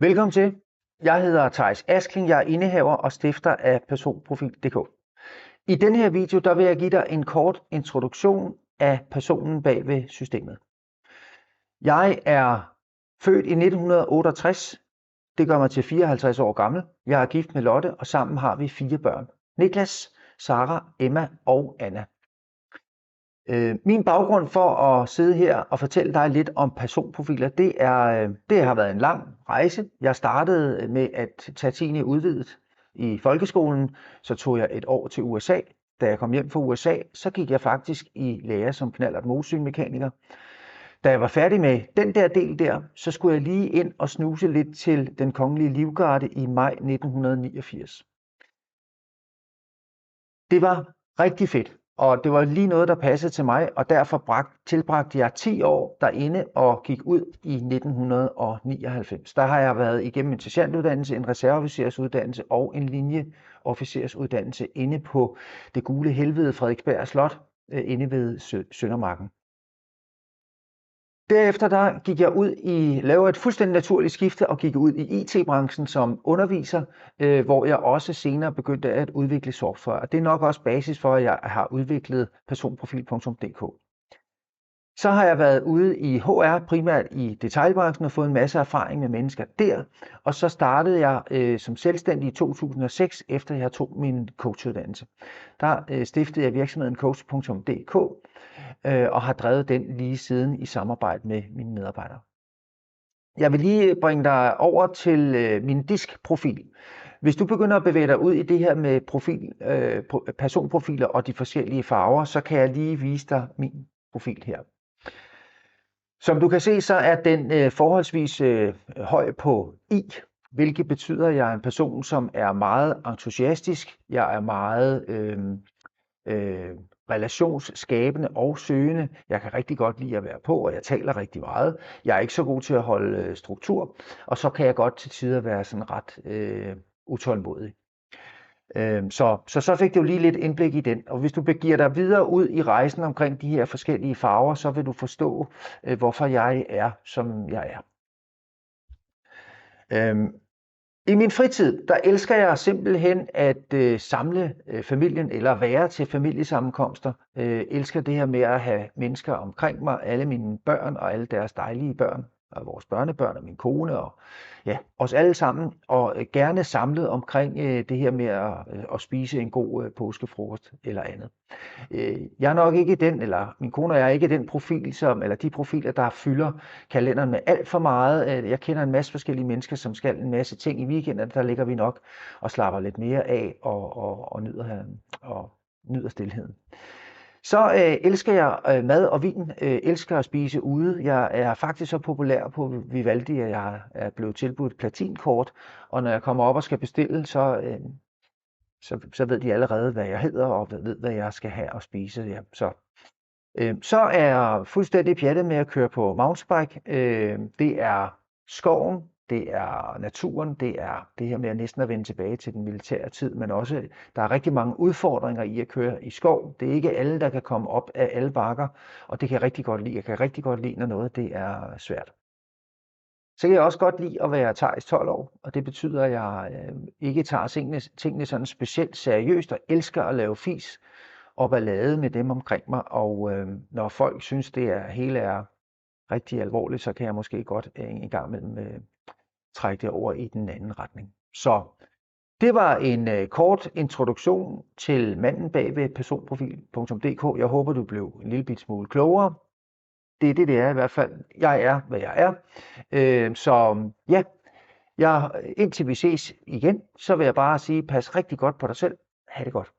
Velkommen til. Jeg hedder Theis Askling, jeg er indehaver og stifter af personprofil.dk. I denne her video der vil jeg give dig en kort introduktion af personen bag ved systemet. Jeg er født i 1968. Det gør mig til 54 år gammel. Jeg er gift med Lotte, og sammen har vi 4 børn. Niklas, Sara, Emma og Anna. Min baggrund for at sidde her og fortælle dig lidt om personprofiler, det har været en lang rejse. Jeg startede med at tage 10. udvidet i folkeskolen, så tog jeg et år til USA. Da jeg kom hjem fra USA, så gik jeg faktisk i lære som knallert motorcykelmekaniker. Da jeg var færdig med den der del der, så skulle jeg lige ind og snuse lidt til den kongelige livgarde i maj 1989. Det var rigtig fedt. Og det var lige noget, der passede til mig, og derfor tilbragte jeg 10 år derinde og gik ud i 1999. Der har jeg været igennem en sergeantuddannelse, en reserveofficersuddannelse og en linjeofficersuddannelse inde på det gule helvede Frederiksberg Slot, inde ved Søndermarken. Derefter der gik jeg lavede et fuldstændig naturligt skifte og gik ud i IT-branchen som underviser, hvor jeg også senere begyndte at udvikle software. Og det er nok også basis for, at jeg har udviklet personprofil.dk. Så har jeg været ude i HR, primært i detailbranchen, og fået en masse erfaring med mennesker der. Og så startede jeg som selvstændig i 2006, efter jeg tog min coachuddannelse. Der stiftede jeg virksomheden coach.dk og har drevet den lige siden i samarbejde med mine medarbejdere. Jeg vil lige bringe dig over til min diskprofil. Hvis du begynder at bevæge dig ud i det her med personprofiler og de forskellige farver, så kan jeg lige vise dig min profil her. Som du kan se, så er den forholdsvis høj på I, hvilket betyder, at jeg er en person, som er meget entusiastisk. Jeg er meget relationsskabende og søgende. Jeg kan rigtig godt lide at være på, og jeg taler rigtig meget. Jeg er ikke så god til at holde struktur, og så kan jeg godt til tider være sådan ret utålmodig. Så fik du lige lidt indblik i den. Og hvis du begiver dig videre ud i rejsen omkring de her forskellige farver, så vil du forstå, hvorfor jeg er, som jeg er. I min fritid, der elsker jeg simpelthen at samle familien eller være til familiesammenkomster. Elsker det her med at have mennesker omkring mig, alle mine børn og alle deres dejlige børn, og vores børnebørn og min kone og ja, os alle sammen, og gerne samlet omkring det her med at spise en god påskefrokost eller andet. Jeg er nok ikke den, eller min kone og jeg er ikke den profil, eller de profiler, der fylder kalenderen med alt for meget. Jeg kender en masse forskellige mennesker, som skal en masse ting i weekenden. Der ligger vi nok og slapper lidt mere af og nyder stilheden. Så elsker jeg mad og vin, elsker at spise ude. Jeg er faktisk så populær på Vivaldi, at jeg er blevet tilbudt platinkort, og når jeg kommer op og skal bestille, så ved de allerede, hvad jeg hedder, og ved, hvad jeg skal have at spise. Ja, så er jeg fuldstændig pjattet med at køre på mountainbike. Det er skoven, det er naturen, det er det her med at næsten at vende tilbage til den militære tid, men også, der er rigtig mange udfordringer i at køre i skov. Det er ikke alle, der kan komme op af alle bakker, og det kan jeg rigtig godt lide. Jeg kan rigtig godt lide, når noget det er svært. Så kan jeg også godt lide at være Theis 12 år, og det betyder, at jeg ikke tager tingene sådan specielt seriøst og elsker at lave fis og ballade med dem omkring mig. Og når folk synes, det hele er rigtig alvorligt, så kan jeg måske godt en gang imellem trække det over i den anden retning. Så det var en kort introduktion til manden bag ved personprofil.dk. Jeg håber, du blev en lille bit smule klogere. Det er det er i hvert fald. Jeg er, hvad jeg er. Så ja, indtil vi ses igen, så vil jeg bare sige, pas rigtig godt på dig selv. Ha' det godt.